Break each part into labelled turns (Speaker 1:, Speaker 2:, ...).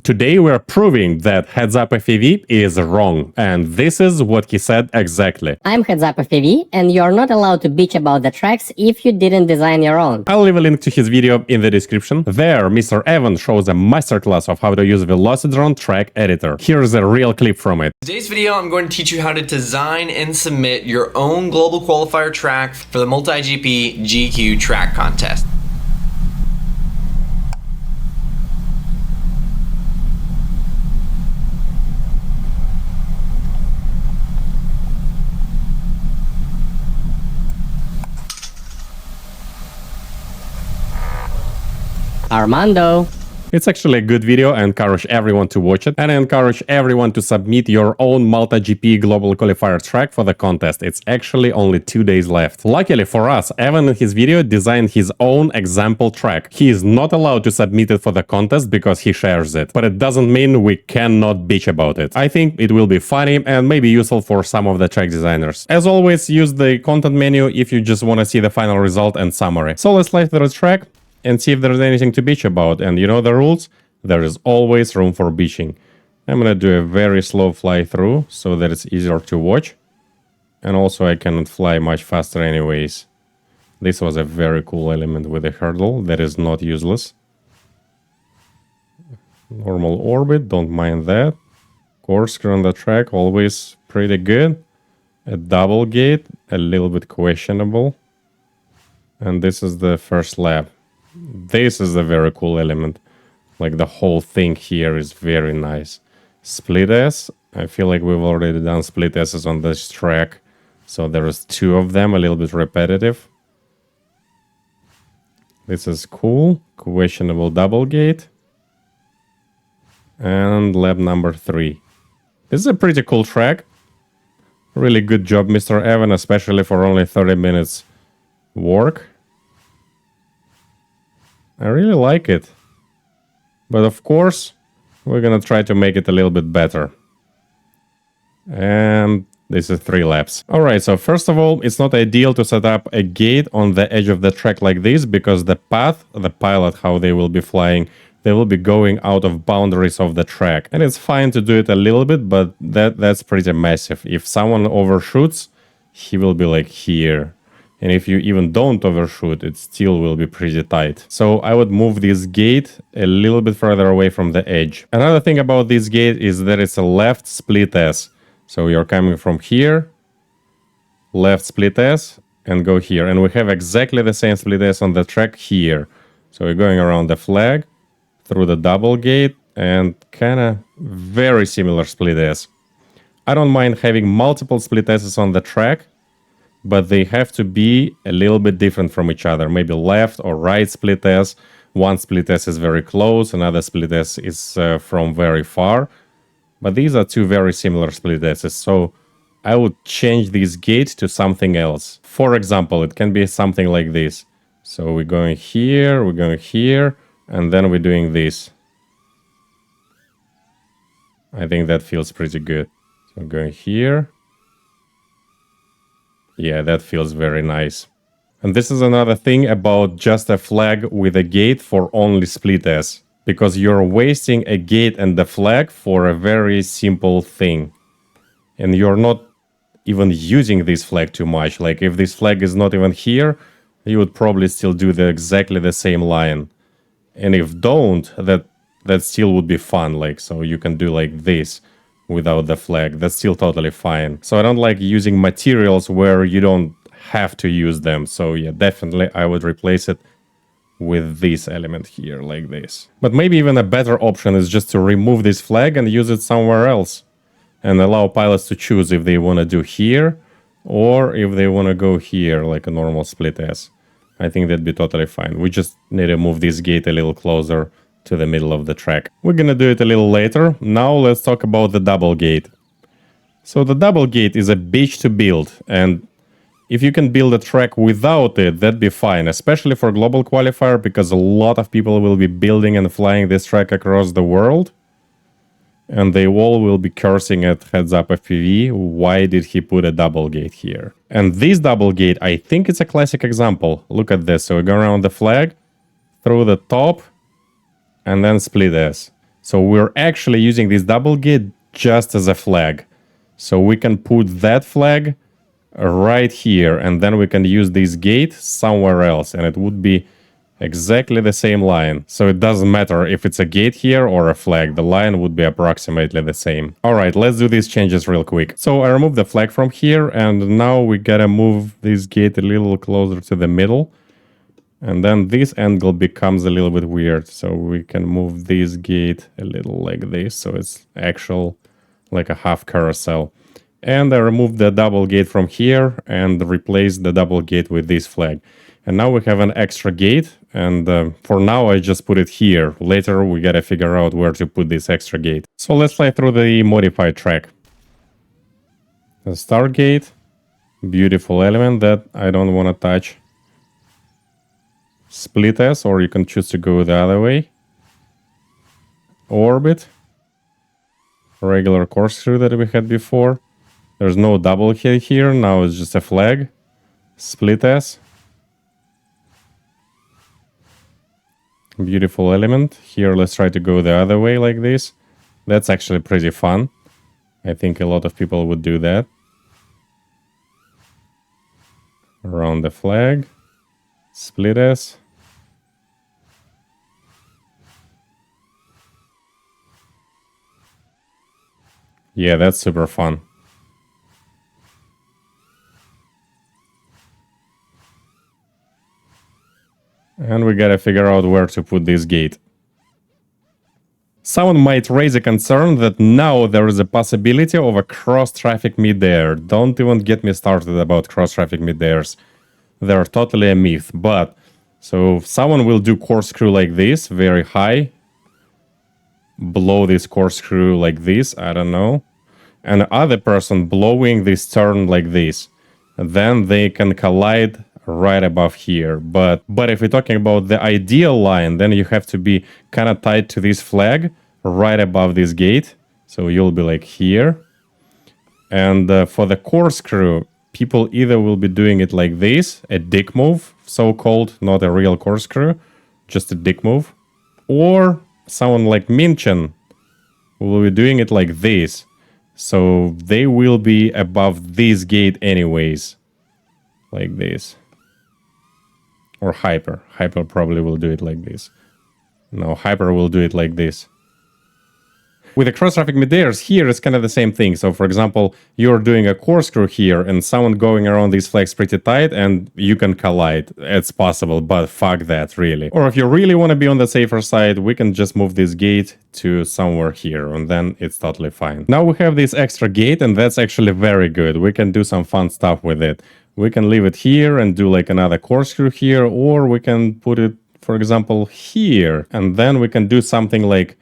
Speaker 1: Today we're proving that HeadsupFPV is wrong, and this is what he said exactly.
Speaker 2: I'm HeadsupFPV, and you're not allowed to bitch about the tracks if you didn't design your own.
Speaker 1: I'll leave a link to his video in the description. There, Mr. Evan shows a masterclass of how to use Velocidrone track editor. Here's a real clip from it.
Speaker 3: In today's video, I'm going to teach you how to design and submit your own global qualifier track for the MultiGP GQ track contest.
Speaker 2: Armando.
Speaker 1: It's actually a good video. I encourage everyone to watch it, and I encourage everyone to submit your own MultiGP global qualifier track for the contest. It's actually only 2 days left. Luckily for us, Evan in his video designed his own example track. He is not allowed to submit it for the contest because he shares it, but it doesn't mean we cannot bitch about it. I think it will be funny and maybe useful for some of the track designers. As always, use the content menu if you just want to see the final result and summary. So let's slide through the track and see if there's anything to bitch about. And you know the rules? There is always room for bitching. I'm gonna do a very slow fly through so that it's easier to watch. And also I cannot fly much faster anyways. This was a very cool element with a hurdle that is not useless. Normal orbit, don't mind that. Corkscrew on the track, always pretty good. A double gate, a little bit questionable. And this is the first lap. This is a very cool element. Like the whole thing here is very nice. Split S. I feel like we've already done split S's on this track. So there is 2 of them, a little bit repetitive. This is cool. Questionable double gate. And lap number 3. This is a pretty cool track. Really good job, Mr. Evan, especially for only 30 minutes work. I really like it. But of course, we're gonna try to make it a little bit better. And this is 3 laps. Alright, so first of all, it's not ideal to set up a gate on the edge of the track like this, because the path, the pilot, how they will be flying, they will be going out of boundaries of the track. And it's fine to do it a little bit, but that's pretty massive. If someone overshoots, he will be like here. And if you even don't overshoot, it still will be pretty tight. So I would move this gate a little bit further away from the edge. Another thing about this gate is that it's a left split S. So you're coming from here, left split S, and go here. And we have exactly the same split S on the track here. So we're going around the flag, through the double gate, and kind of very similar split S. I don't mind having multiple split S's on the track, but they have to be a little bit different from each other. Maybe left or right split S. One split S is very close, another split S is from very far. But these are 2 very similar split S's, so I would change this gate to something else. For example, it can be something like this. So we're going here, and then we're doing this. I think that feels pretty good. So I'm going here. Yeah, that feels very nice. And this is another thing about just a flag with a gate for only split S. Because you're wasting a gate and the flag for a very simple thing. And you're not even using this flag too much. Like if this flag is not even here, you would probably still do exactly the same line. And if don't, that still would be fun. Like, so you can do like this without the flag. That's still totally fine. So I don't like using materials where you don't have to use them. So yeah, definitely I would replace it with this element here, like this. But maybe even a better option is just to remove this flag and use it somewhere else. And allow pilots to choose if they want to do here or if they want to go here like a normal split S. I think that'd be totally fine. We just need to move this gate a little closer to the middle of the track. We're gonna do it a little later. Now let's talk about the double gate. So the double gate is a bitch to build, and if you can build a track without it, that'd be fine, especially for global qualifier, because a lot of people will be building and flying this track across the world, and they all will be cursing at HeadsupFPV, why did he put a double gate here? And this double gate, I think it's a classic example. Look at this. So we go around the flag, through the top, and then split S. So we're actually using this double gate just as a flag. So we can put that flag right here, and then we can use this gate somewhere else, and it would be exactly the same line. So it doesn't matter if it's a gate here or a flag, the line would be approximately the same. Alright, let's do these changes real quick. So I removed the flag from here, and now we gotta move this gate a little closer to the middle. And then this angle becomes a little bit weird. So we can move this gate a little like this, so it's actual like a half carousel. And I removed the double gate from here and replaced the double gate with this flag. And now we have an extra gate, and for now I just put it here. Later we gotta figure out where to put this extra gate. So let's fly through the modified track. The start gate, beautiful element that I don't want to touch. Split S, or you can choose to go the other way. Orbit, regular corkscrew that we had before. There's no double hit here, now it's just a flag. Split S. Beautiful element. Here, let's try to go the other way like this. That's actually pretty fun. I think a lot of people would do that. Around the flag. Split S. Yeah, that's super fun. And we gotta figure out where to put this gate. Someone might raise a concern that now there is a possibility of a cross-traffic mid-air. Don't even get me started about cross-traffic mid-airs. They're totally a myth, but... So someone will do corkscrew like this, very high. Blow this corkscrew like this, I don't know. And the other person blowing this turn like this. Then they can collide right above here. But if we're talking about the ideal line, then you have to be kind of tied to this flag right above this gate. So you'll be like here. And for the corkscrew, people either will be doing it like this, a dick move, so-called, not a real corkscrew, just a dick move. Or someone like Minchin will be doing it like this. So they will be above this gate anyways. Like this. Or Hyper. Hyper probably will do it like this. No, Hyper will do it like this. With the cross-traffic mid-airs, here it's kind of the same thing. So, for example, you're doing a corkscrew here and someone going around these flags pretty tight and you can collide. It's possible, but fuck that, really. Or if you really want to be on the safer side, we can just move this gate to somewhere here and then it's totally fine. Now we have this extra gate and that's actually very good. We can do some fun stuff with it. We can leave it here and do like another corkscrew here, or we can put it, for example, here. And then we can do something like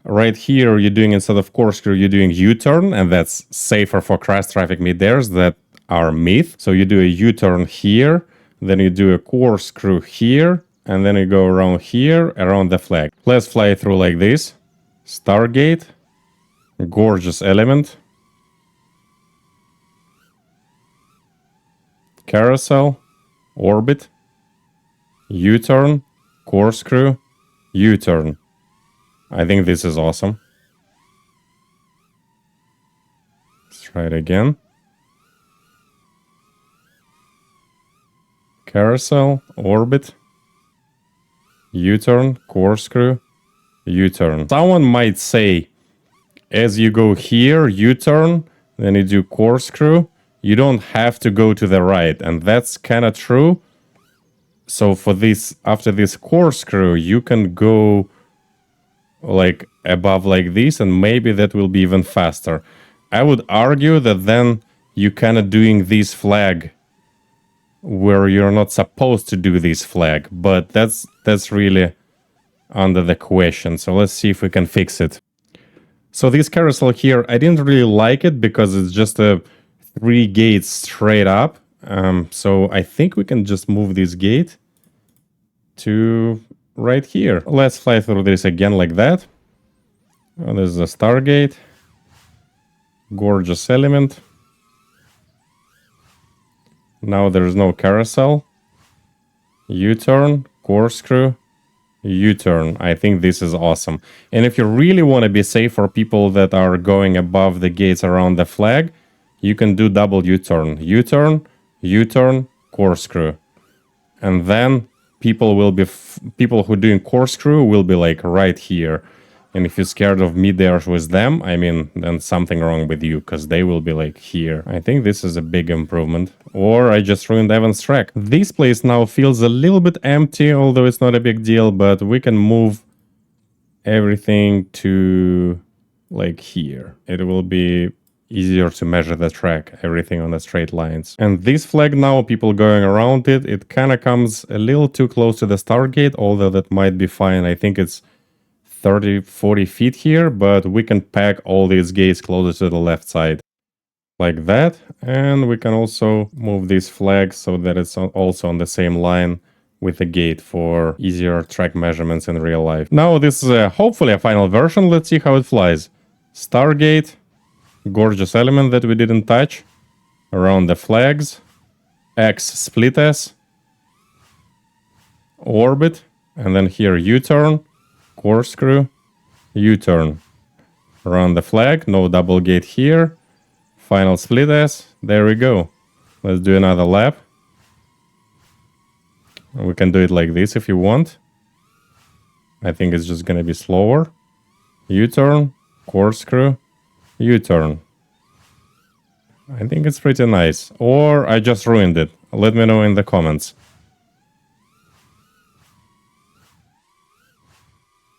Speaker 1: right here, you're doing, instead of corkscrew, you're doing U-turn, and that's safer for cross-traffic mid-airs that are myth. So you do a U-turn here, then you do a corkscrew here, and then you go around here, around the flag. Let's fly through like this. Stargate. Gorgeous element. Carousel. Orbit. U-turn. Corkscrew. U-turn. I think this is awesome. Let's try it again. Carousel, orbit, U-turn, corkscrew, U-turn. Someone might say, as you go here, U-turn, then you do corkscrew, you don't have to go to the right, and that's kind of true. So for this, after this corkscrew, you can go like above like this, and maybe that will be even faster. I would argue that then you kind of doing this flag where you're not supposed to do this flag, but that's really under the question. So let's see if we can fix it. So this carousel here, I didn't really like it because it's just a 3 gates straight up. So I think we can just move this gate to right here. Let's fly through this again like that. Oh, there's a Stargate. Gorgeous element. Now there's no carousel. U-turn, corkscrew, U-turn. I think this is awesome. And if you really want to be safe for people that are going above the gates around the flag, you can do double U-turn. U-turn, U-turn, corkscrew. And then people who doing corkscrew will be like right here. And if you're scared of mid-airs with them, I mean, then something wrong with you, because they will be like here. I think this is a big improvement. Or I just ruined Evan's track. This place now feels a little bit empty, although it's not a big deal, but we can move everything to like here. It will be easier to measure the track, everything on the straight lines. And this flag now, people going around it, it kind of comes a little too close to the start gate, although that might be fine. I think it's 30-40 feet here, but we can pack all these gates closer to the left side like that. And we can also move these flags so that it's also on the same line with the gate for easier track measurements in real life. Now this is hopefully a final version. Let's see how it flies. Stargate, gorgeous element that we didn't touch around the flags, X split S, orbit, and then here U-turn, corkscrew, U-turn around the flag, no double gate here, final split S, there we go. Let's do another lap. We can do it like this if you want. I think it's just gonna be slower. U-turn, corkscrew, U-turn. I think it's pretty nice. Or I just ruined it. Let me know in the comments.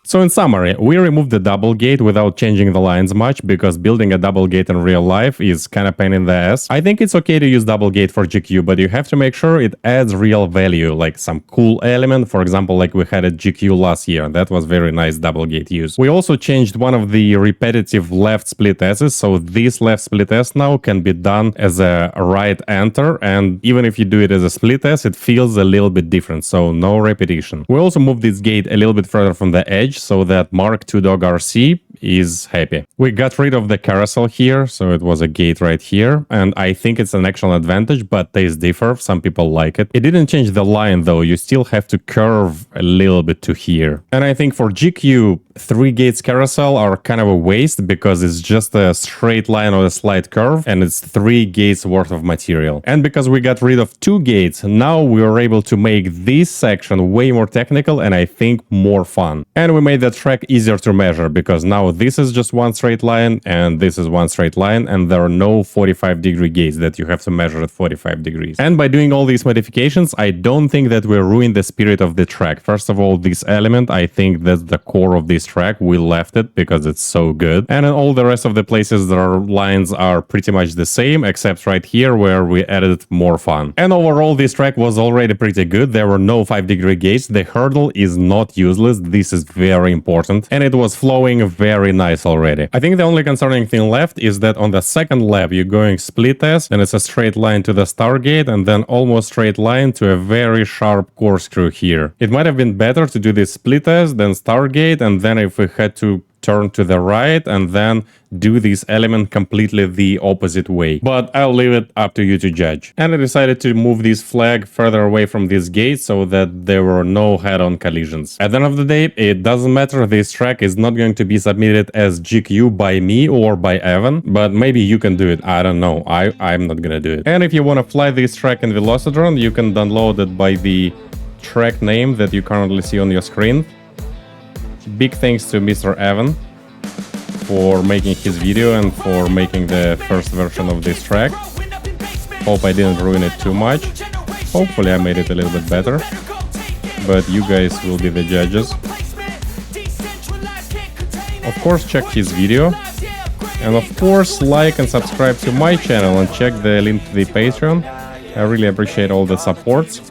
Speaker 1: So in summary, we removed the double gate without changing the lines much, because building a double gate in real life is kind of pain in the ass. I think it's okay to use double gate for GQ, but you have to make sure it adds real value, like some cool element, for example, like we had at GQ last year. That was very nice double gate use. We also changed one of the repetitive left split S's, so this left split S now can be done as a right enter, and even if you do it as a split S, it feels a little bit different, so no repetition. We also moved this gate a little bit further from the edge, so that Mark II Dog RC is happy. We got rid of the carousel here, so it was a gate right here, and I think it's an actual advantage, but tastes differ. Some people like it. It didn't change the line though, you still have to curve a little bit to here. And I think for GQ, 3 gates carousel are kind of a waste, because it's just a straight line or a slight curve, and it's 3 gates worth of material. And because we got rid of 2 gates, now we are able to make this section way more technical and I think more fun. And we made the track easier to measure, because now this is just one straight line and this is one straight line, and there are no 45-degree gates that you have to measure at 45 degrees. And by doing all these modifications, I don't think that we ruined the spirit of the track. First of all, this element, I think that's the core of this track. We left it because it's so good. And in all the rest of the places, their lines are pretty much the same, except right here where we added more fun. And overall, this track was already pretty good. There were no 5-degree gates. The hurdle is not useless. This is very important. And it was flowing very nice already. I think the only concerning thing left is that on the second lap, you're going split S, and it's a straight line to the Stargate, and then almost straight line to a very sharp corkscrew here. It might have been better to do this split S, then Stargate, and then if we had to turn to the right and then do this element completely the opposite way. But I'll leave it up to you to judge. And I decided to move this flag further away from this gate so that there were no head-on collisions. At the end of the day, it doesn't matter. This track is not going to be submitted as GQ by me or by Evan, but maybe you can do it. I don't know. I'm not gonna do it. And if you want to fly this track in Velocidrone, you can download it by the track name that you currently see on your screen. Big thanks to Mr. Evan for making his video and for making the first version of this track. Hope I didn't ruin it too much. Hopefully I made it a little bit better, but you guys will be the judges. Of course, check his video, and of course like and subscribe to my channel and check the link to the Patreon. I really appreciate all the support,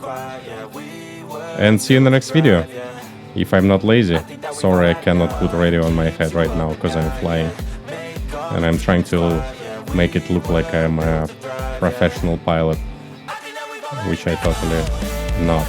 Speaker 1: and see you in the next video. If I'm not lazy. Sorry, I cannot put radio on my head right now because I'm flying. And I'm trying to make it look like I'm a professional pilot, which I totally not.